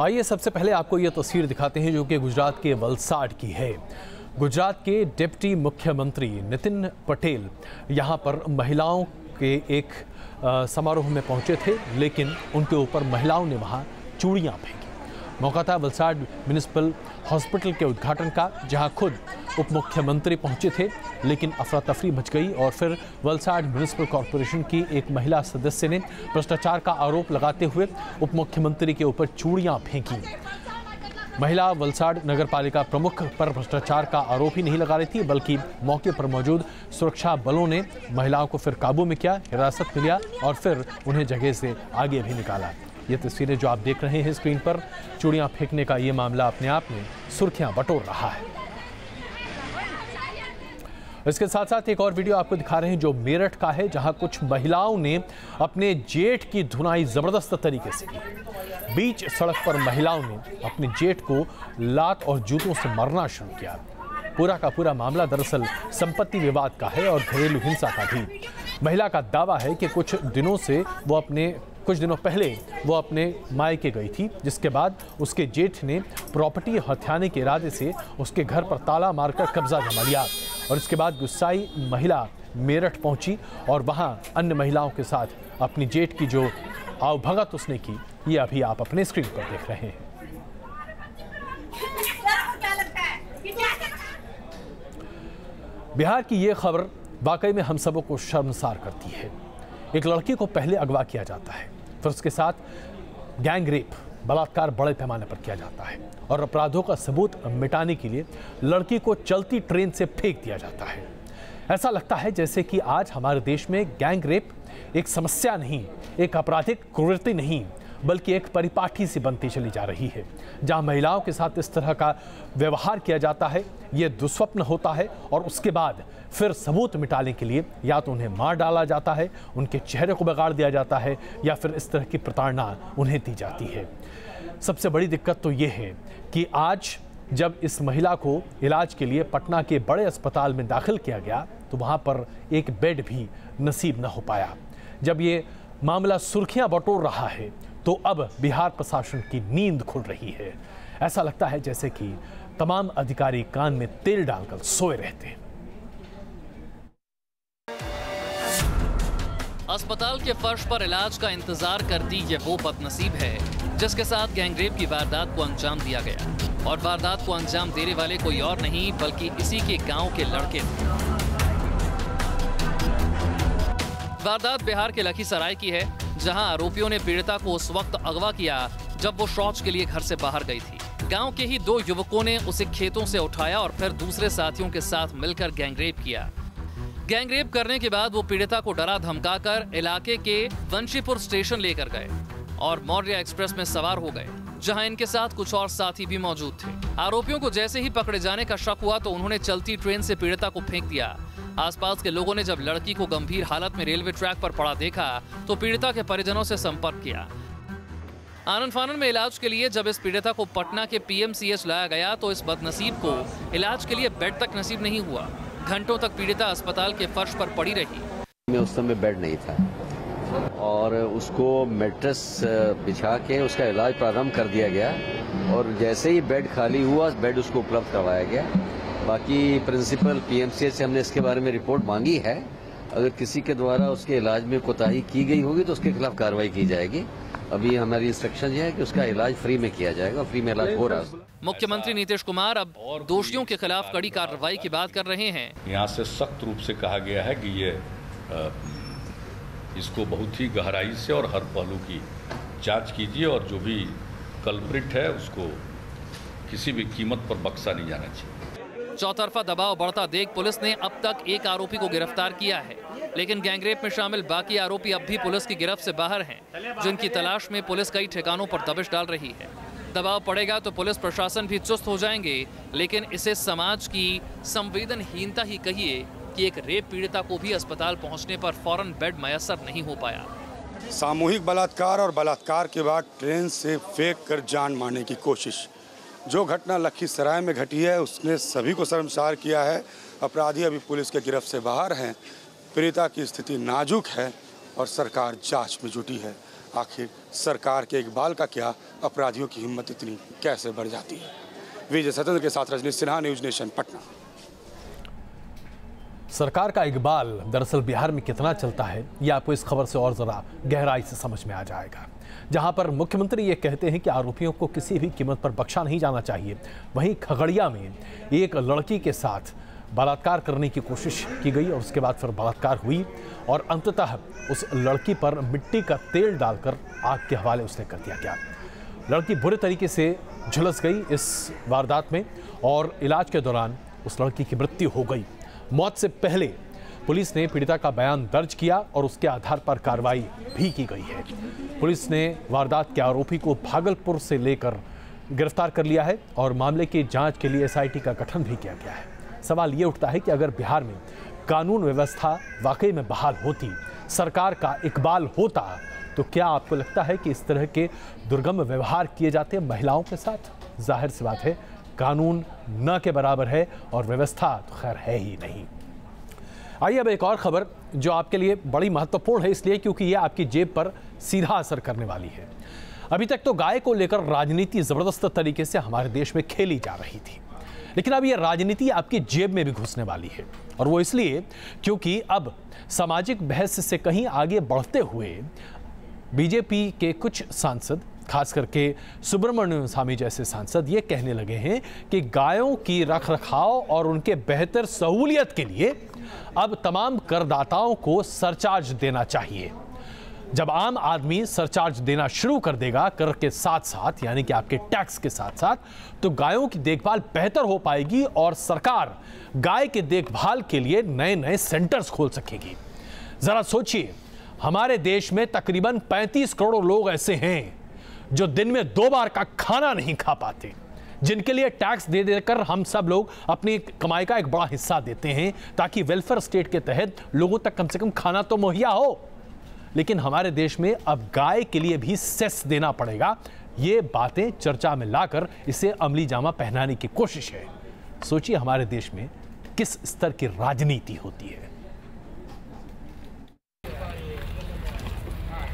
आइए सबसे पहले आपको ये तस्वीर दिखाते हैं जो कि गुजरात के वलसाड की है। गुजरात के डिप्टी मुख्यमंत्री नितिन पटेल यहाँ पर महिलाओं के एक समारोह में पहुँचे थे, लेकिन उनके ऊपर महिलाओं ने वहाँ चूड़ियाँ फेंकी। मौका था वलसाड म्यूनिसिपल हॉस्पिटल के उद्घाटन का, जहां खुद उप मुख्यमंत्री पहुंचे थे, लेकिन अफरा तफरी मच गई और फिर वलसाड म्यूनिसिपल कॉरपोरेशन की एक महिला सदस्य ने भ्रष्टाचार का आरोप लगाते हुए उप मुख्यमंत्री के ऊपर चूड़ियां फेंकी। महिला वलसाड नगर पालिका प्रमुख पर भ्रष्टाचार का आरोप ही नहीं लगा रही थी, बल्कि मौके पर मौजूद सुरक्षा बलों ने महिलाओं को फिर काबू में किया, हिरासत में लिया और फिर उन्हें जगह से आगे भी निकाला। ये तस्वीरें जो आप देख रहे हैं स्क्रीन पर, चूड़ियां फेंकने का ये मामला अपने आप में सुर्खियां बटोर रहा है। इसके साथ साथ एक और वीडियो आपको दिखा रहे हैं जो मेरठ का है, जहां कुछ महिलाओं ने अपने जेठ की धुनाई जबरदस्त तरीके से की। बीच सड़क पर महिलाओं ने अपने जेठ को लात और जूतों से मारना शुरू किया। पूरा का पूरा मामला दरअसल संपत्ति विवाद का है और घरेलू हिंसा का भी। महिला का दावा है कि कुछ दिनों पहले वो अपने मायके गई थी, जिसके बाद उसके जेठ ने प्रॉपर्टी हथियाने के इरादे से उसके घर पर ताला मारकर कब्जा जमा लिया और इसके बाद गुस्साई महिला मेरठ पहुंची और वहां अन्य महिलाओं के साथ अपनी जेठ की जो आवभगत उसने की, ये अभी आप अपने स्क्रीन पर देख रहे हैं। बिहार की ये खबर वाकई में हम सबों को शर्मसार करती है। एक लड़की को पहले अगवा किया जाता है, फिर उसके साथ गैंग रेप, बलात्कार बड़े पैमाने पर किया जाता है और अपराधों का सबूत मिटाने के लिए लड़की को चलती ट्रेन से फेंक दिया जाता है। ऐसा लगता है जैसे कि आज हमारे देश में गैंग रेप एक समस्या नहीं, एक आपराधिक कुरीति नहीं, बल्कि एक परिपाटी सी बनती चली जा रही है। जहां महिलाओं के साथ इस तरह का व्यवहार किया जाता है, ये दुस्वप्न होता है और उसके बाद फिर सबूत मिटाने के लिए या तो उन्हें मार डाला जाता है, उनके चेहरे को बिगाड़ दिया जाता है, या फिर इस तरह की प्रताड़ना उन्हें दी जाती है। सबसे बड़ी दिक्कत तो ये है कि आज जब इस महिला को इलाज के लिए पटना के बड़े अस्पताल में दाखिल किया गया तो वहाँ पर एक बेड भी नसीब न हो पाया। जब ये मामला सुर्खियाँ बटोर रहा है तो अब बिहार प्रशासन की नींद खुल रही है। ऐसा लगता है जैसे कि तमाम अधिकारी कान में तेल डालकर सोए रहते हैं। अस्पताल के फर्श पर इलाज का इंतजार करती ये वो बदनसीब है जिसके साथ गैंगरेप की वारदात को अंजाम दिया गया, और वारदात को अंजाम देने वाले कोई और नहीं बल्कि इसी के गांव के लड़के थे। वारदात बिहार के लखीसराय की है, जहां आरोपियों ने पीड़िता को उस वक्त अगवा किया जब वो शौच के लिए घर से बाहर गई थी। गांव के ही दो युवकों ने उसे खेतों से उठाया और फिर दूसरे साथियों के साथ मिलकर गैंगरेप किया। गैंगरेप करने के बाद वो पीड़िता को डरा धमकाकर इलाके के वंशीपुर स्टेशन लेकर गए और मौर्य एक्सप्रेस में सवार हो गए, जहां इनके साथ कुछ और साथी भी मौजूद थे। आरोपियों को जैसे ही पकड़े जाने का शक हुआ तो उन्होंने चलती ट्रेन से पीड़िता को फेंक दिया। आसपास के लोगों ने जब लड़की को गंभीर हालत में रेलवे ट्रैक पर पड़ा देखा तो पीड़िता के परिजनों से संपर्क किया। आनन फानन में इलाज के लिए जब इस पीड़िता को पटना के पीएमसीएच लाया गया तो इस बदनसीब को इलाज के लिए बेड तक नसीब नहीं हुआ। घंटों तक पीड़िता अस्पताल के फर्श पर पड़ी रही। में उस समय बेड नहीं था और उसको मैट्रेस बिछा के उसका इलाज प्रारंभ कर दिया गया और जैसे ही बेड खाली हुआ बेड उसको उपलब्ध करवाया गया। बाकी प्रिंसिपल पीएमसीएच से हमने इसके बारे में रिपोर्ट मांगी है। अगर किसी के द्वारा उसके इलाज में कोताही की गई होगी तो उसके खिलाफ कार्रवाई की जाएगी। अभी हमारी इंस्ट्रक्शन है कि उसका इलाज फ्री में किया जाएगा, फ्री में इलाज हो रहा है। मुख्यमंत्री नीतीश कुमार अब दोषियों के खिलाफ कड़ी कार्रवाई की बात कर रहे हैं। यहाँ से सख्त रूप से कहा गया है कि ये इसको बहुत ही गहराई से और हर पहलू की जांच कीजिए और जो भी कल्प्रिट है उसको किसी भी कीमत पर बख्शा नहीं जाना चाहिए। चौतरफा दबाव बढ़ता देख पुलिस ने अब तक एक आरोपी को गिरफ्तार किया है, लेकिन गैंगरेप में शामिल बाकी आरोपी अब भी पुलिस की गिरफ्त से बाहर हैं, जिनकी तलाश में पुलिस कई ठिकानों पर दबिश डाल रही है। दबाव पड़ेगा तो पुलिस प्रशासन भी चुस्त हो जाएंगे, लेकिन इसे समाज की संवेदनहीनता ही कहिए कि एक रेप पीड़िता को भी अस्पताल पहुंचने पर फौरन बेड मयसर नहीं हो पाया। सामूहिक बलात्कार और बलात्कार के बाद ट्रेन से फेंक कर जान मारने की कोशिश, जो घटना लखीसराय में घटी है उसने सभी को शर्मसार किया है। अपराधी अभी पुलिस के गिरफ्त से बाहर हैं। पीड़िता की स्थिति नाजुक है और सरकार जांच में जुटी है। आखिर सरकार के इकबाल का क्या, अपराधियों की हिम्मत इतनी कैसे बढ़ जाती है। विजय सत्येंद्र के साथ रजनीश सिन्हा, न्यूज नेशन, पटना। सरकार का इकबाल दरअसल बिहार में कितना चलता है, ये आपको इस खबर से और जरा गहराई से समझ में आ जाएगा। जहां पर मुख्यमंत्री ये कहते हैं कि आरोपियों को किसी भी कीमत पर बख्शा नहीं जाना चाहिए, वहीं खगड़िया में एक लड़की के साथ बलात्कार करने की कोशिश की गई और उसके बाद फिर बलात्कार हुई और अंततः उस लड़की पर मिट्टी का तेल डालकर आग के हवाले उसने कर दिया गया। लड़की बुरे तरीके से झुलस गई इस वारदात में और इलाज के दौरान उस लड़की की मृत्यु हो गई। मौत से पहले पुलिस ने पीड़िता का बयान दर्ज किया और उसके आधार पर कार्रवाई भी की गई है। पुलिस ने वारदात के आरोपी को भागलपुर से लेकर गिरफ्तार कर लिया है और मामले की जांच के लिए एसआईटी का गठन भी किया गया है। सवाल ये उठता है कि अगर बिहार में कानून व्यवस्था वाकई में बहाल होती, सरकार का इकबाल होता, तो क्या आपको लगता है कि इस तरह के दुर्गम व्यवहार किए जाते महिलाओं के साथ? जाहिर सी बात है, कानून न के बराबर है और व्यवस्था तो खैर है ही नहीं। आइए अब एक और खबर जो आपके लिए बड़ी महत्वपूर्ण है, इसलिए क्योंकि ये आपकी जेब पर सीधा असर करने वाली है। अभी तक तो गाय को लेकर राजनीति जबरदस्त तरीके से हमारे देश में खेली जा रही थी, लेकिन अब ये राजनीति आपकी जेब में भी घुसने वाली है और वो इसलिए क्योंकि अब सामाजिक बहस से कहीं आगे बढ़ते हुए बीजेपी के कुछ सांसद, खास करके सुब्रमण्यम स्वामी जैसे सांसद, ये कहने लगे हैं कि गायों की रखरखाव और उनके बेहतर सहूलियत के लिए अब तमाम करदाताओं को सरचार्ज देना चाहिए। जब आम आदमी सरचार्ज देना शुरू कर देगा कर के साथ साथ, यानी कि आपके टैक्स के साथ साथ, तो गायों की देखभाल बेहतर हो पाएगी और सरकार गाय के देखभाल के लिए नए नए सेंटर्स खोल सकेगी। जरा सोचिए, हमारे देश में तकरीबन 35 करोड़ लोग ऐसे हैं जो दिन में 2 बार का खाना नहीं खा पाते, जिनके लिए टैक्स दे देकर हम सब लोग अपनी कमाई का एक बड़ा हिस्सा देते हैं ताकि वेलफेयर स्टेट के तहत लोगों तक कम से कम खाना तो मुहैया हो। लेकिन हमारे देश में अब गाय के लिए भी सेस देना पड़ेगा। ये बातें चर्चा में लाकर इसे अमली जामा पहनाने की कोशिश है। सोचिए हमारे देश में किस स्तर की राजनीति होती है।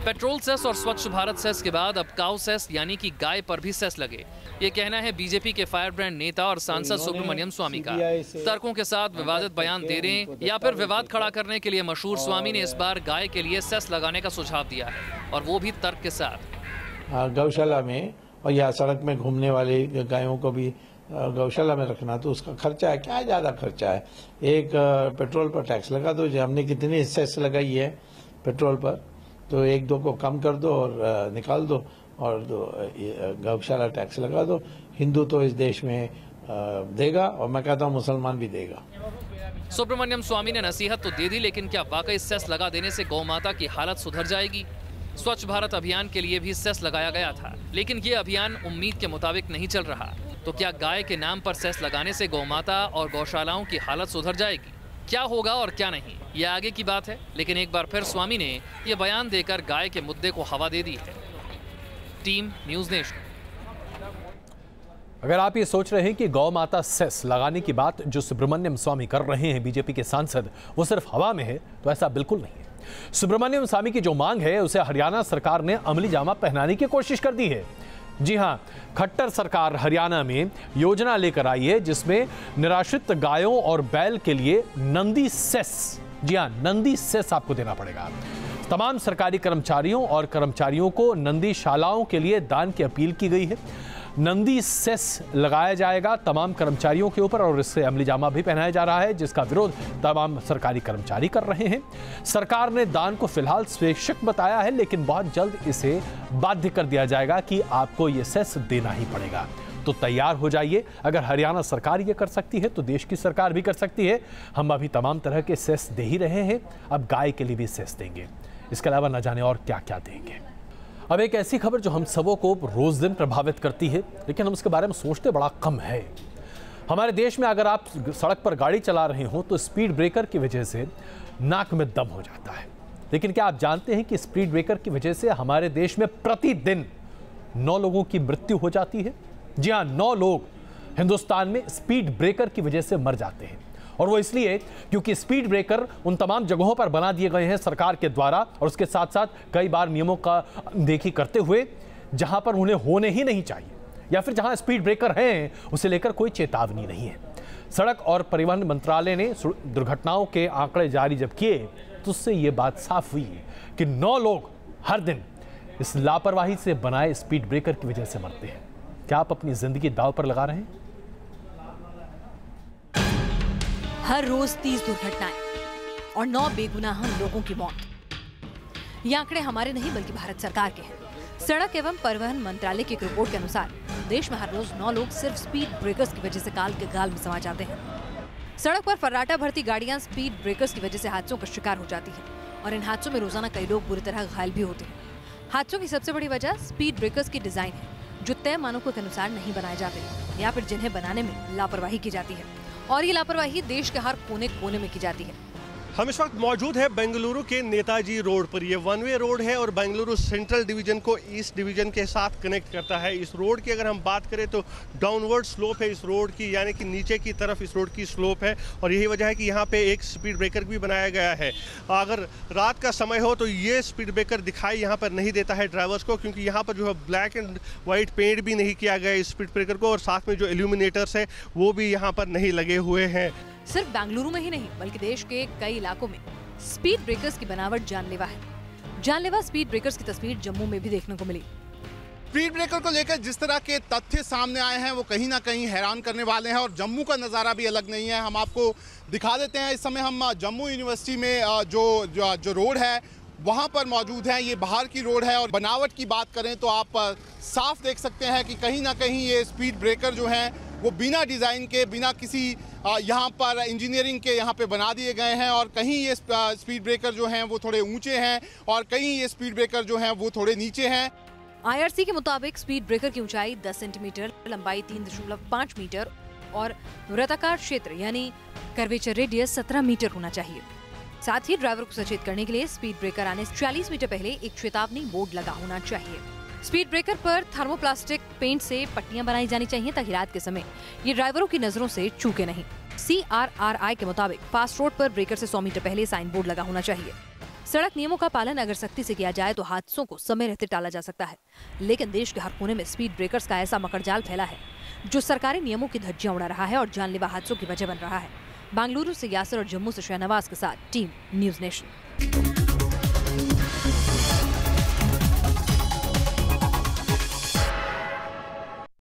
पेट्रोल सेस और स्वच्छ भारत सेस के बाद अब काऊ सेस यानी कि गाय पर भी सेस लगे, ये कहना है बीजेपी के फायर ब्रांड नेता और सांसद सुब्रमण्यम स्वामी का। तर्कों के साथ विवादित बयान दे रहे या फिर विवाद खड़ा करने के लिए मशहूर स्वामी ने इस बार गाय के लिए सेस लगाने का सुझाव दिया है और वो भी तर्क के साथ। गौशाला में और या सड़क में घूमने वाली गायों को भी गौशाला में रखना, तो उसका खर्चा है क्या? ज्यादा खर्चा है। एक पेट्रोल पर टैक्स लगा दो, जो हमने कितनी सेस लगाई है पेट्रोल पर, तो 1-2 को कम कर दो और निकाल दो और गौशाला टैक्स लगा दो। हिंदू तो इस देश में देगा और मैं कहता हूँ मुसलमान भी देगा। सुब्रमण्यम स्वामी ने नसीहत तो दे दी, लेकिन क्या वाकई सेस लगा देने से गौ माता की हालत सुधर जाएगी? स्वच्छ भारत अभियान के लिए भी सेस लगाया गया था, लेकिन ये अभियान उम्मीद के मुताबिक नहीं चल रहा। तो क्या गाय के नाम पर सेस लगाने से गौ माता और गौशालाओं की हालत सुधर जाएगी? क्या होगा और क्या नहीं, ये आगे की बात है। लेकिन एक बार फिर स्वामी ने ये बयान देकर गाय के मुद्दे को हवा दे दी है। Team news nation. अगर आप ये सोच रहे हैं कि गौ माता सेस लगाने की बात जो सुब्रमण्यम स्वामी कर रहे हैं बीजेपी के सांसद, वो सिर्फ हवा में है, तो ऐसा बिल्कुल नहीं है। सुब्रमण्यम स्वामी की जो मांग है उसे हरियाणा सरकार ने अमली जामा पहनाने की कोशिश कर दी है। जी हां, खट्टर सरकार हरियाणा में योजना लेकर आई है जिसमें निराश्रित गायों और बैल के लिए नंदी सेस, जी हां, नंदी सेस आपको देना पड़ेगा। तमाम सरकारी कर्मचारियों और कर्मचारियों को नंदीशालाओं के लिए दान की अपील की गई है। नंदी सेस लगाया जाएगा तमाम कर्मचारियों के ऊपर और इससे अमली जामा भी पहनाया जा रहा है, जिसका विरोध तमाम सरकारी कर्मचारी कर रहे हैं। सरकार ने दान को फिलहाल स्वैच्छिक बताया है, लेकिन बहुत जल्द इसे बाध्य कर दिया जाएगा कि आपको ये सेस देना ही पड़ेगा। तो तैयार हो जाइए, अगर हरियाणा सरकार ये कर सकती है तो देश की सरकार भी कर सकती है। हम अभी तमाम तरह के सेस दे ही रहे हैं, अब गाय के लिए भी सेस देंगे। इसके अलावा न जाने और क्या क्या देंगे। अब एक ऐसी खबर जो हम सबों को रोज दिन प्रभावित करती है, लेकिन हम उसके बारे में सोचते बड़ा कम है। हमारे देश में अगर आप सड़क पर गाड़ी चला रहे हो तो स्पीड ब्रेकर की वजह से नाक में दम हो जाता है। लेकिन क्या आप जानते हैं कि स्पीड ब्रेकर की वजह से हमारे देश में प्रतिदिन 9 लोगों की मृत्यु हो जाती है? जी हाँ, 9 लोग हिंदुस्तान में स्पीड ब्रेकर की वजह से मर जाते हैं और वो इसलिए क्योंकि स्पीड ब्रेकर उन तमाम जगहों पर बना दिए गए हैं सरकार के द्वारा, और उसके साथ साथ कई बार नियमों का देखी करते हुए जहां पर उन्हें होने ही नहीं चाहिए, या फिर जहां स्पीड ब्रेकर हैं उसे लेकर कोई चेतावनी नहीं है। सड़क और परिवहन मंत्रालय ने दुर्घटनाओं के आंकड़े जारी जब किए तो उससे ये बात साफ हुई कि 9 लोग हर दिन इस लापरवाही से बनाए स्पीड ब्रेकर की वजह से मरते हैं। क्या आप अपनी जिंदगी दांव पर लगा रहे हैं? हर रोज 30 दुर्घटनाएं और 9 बेगुनाह लोगों की मौत। ये आंकड़े हमारे नहीं बल्कि भारत सरकार के हैं। सड़क एवं परिवहन मंत्रालय की एक रिपोर्ट के अनुसार देश में हर रोज 9 लोग सिर्फ स्पीड ब्रेकर्स की वजह से काल के गाल में समा जाते हैं। सड़क पर फर्राटा भरती गाड़ियां स्पीड ब्रेकर्स की वजह से हादसों का शिकार हो जाती हैं और इन हादसों में रोजाना कई लोग बुरी तरह घायल भी होते हैं। हादसों की सबसे बड़ी वजह स्पीड ब्रेकर्स की डिजाइन है, जो तय मानकों के अनुसार नहीं बनाए जाते या फिर जिन्हें बनाने में लापरवाही की जाती है, और ये लापरवाही देश के हर कोने कोने में की जाती है। हम इस वक्त मौजूद है बेंगलुरु के नेताजी रोड पर। ये 1 वे रोड है और बेंगलुरु सेंट्रल डिवीजन को ईस्ट डिवीजन के साथ कनेक्ट करता है। इस रोड की अगर हम बात करें तो डाउनवर्ड स्लोप है इस रोड की, यानी कि नीचे की तरफ इस रोड की स्लोप है, और यही वजह है कि यहाँ पे एक स्पीड ब्रेकर भी बनाया गया है। अगर रात का समय हो तो ये स्पीड ब्रेकर दिखाई यहाँ पर नहीं देता है ड्राइवर्स को, क्योंकि यहाँ पर जो है ब्लैक एंड वाइट पेंट भी नहीं किया गया इस स्पीड ब्रेकर को, और साथ में जो इल्यूमिनेटर्स है वो भी यहाँ पर नहीं लगे हुए हैं। सिर्फ बेंगलुरु में ही नहीं बल्कि देश के कई इलाकों में स्पीड ब्रेकर्स की बनावट जानलेवा है। जानलेवा स्पीड ब्रेकर्स की तस्वीर जम्मू में भी देखने को मिली। स्पीड ब्रेकर को लेकर जिस तरह के तथ्य सामने आए हैं वो कहीं ना कहीं हैरान करने वाले हैं, और जम्मू का नज़ारा भी अलग नहीं है। हम आपको दिखा देते हैं। इस समय हम जम्मू यूनिवर्सिटी में जो रोड है वहाँ पर मौजूद है। ये बाहर की रोड है, और बनावट की बात करें तो आप साफ देख सकते हैं कि कहीं ना कहीं ये स्पीड ब्रेकर जो हैं वो बिना डिज़ाइन के, बिना किसी यहाँ पर इंजीनियरिंग के यहाँ पे बना दिए गए हैं। और कहीं ये स्पीड ब्रेकर जो हैं वो थोड़े ऊंचे हैं और कहीं ये स्पीड ब्रेकर जो हैं वो थोड़े नीचे हैं। IRC के मुताबिक स्पीड ब्रेकर की ऊंचाई 10 सेंटीमीटर, लंबाई 3.5 मीटर और वृत्ताकार क्षेत्र यानी कर्वेचर रेडियस 17 मीटर होना चाहिए। साथ ही ड्राइवर को सचेत करने के लिए स्पीड ब्रेकर आने से 40 मीटर पहले एक चेतावनी बोर्ड लगा होना चाहिए। स्पीड ब्रेकर पर थर्मोप्लास्टिक पेंट से पट्टियां बनाई जानी चाहिए ताकि रात के समय ये ड्राइवरों की नजरों से चूके नहीं। CRRI के मुताबिक फास्ट रोड पर ब्रेकर से 100 मीटर पहले साइन बोर्ड लगा होना चाहिए। सड़क नियमों का पालन अगर सख्ती से किया जाए तो हादसों को समय रहते टाला जा सकता है, लेकिन देश के हर कोने में स्पीड ब्रेकर्स का ऐसा मकड़जाल फैला है जो सरकारी नियमों की धज्जियां उड़ा रहा है और जानलेवा हादसों की वजह बन रहा है। बेंगलुरु से यासर और जम्मू से शहनवाज के साथ टीम न्यूज़ नेशन।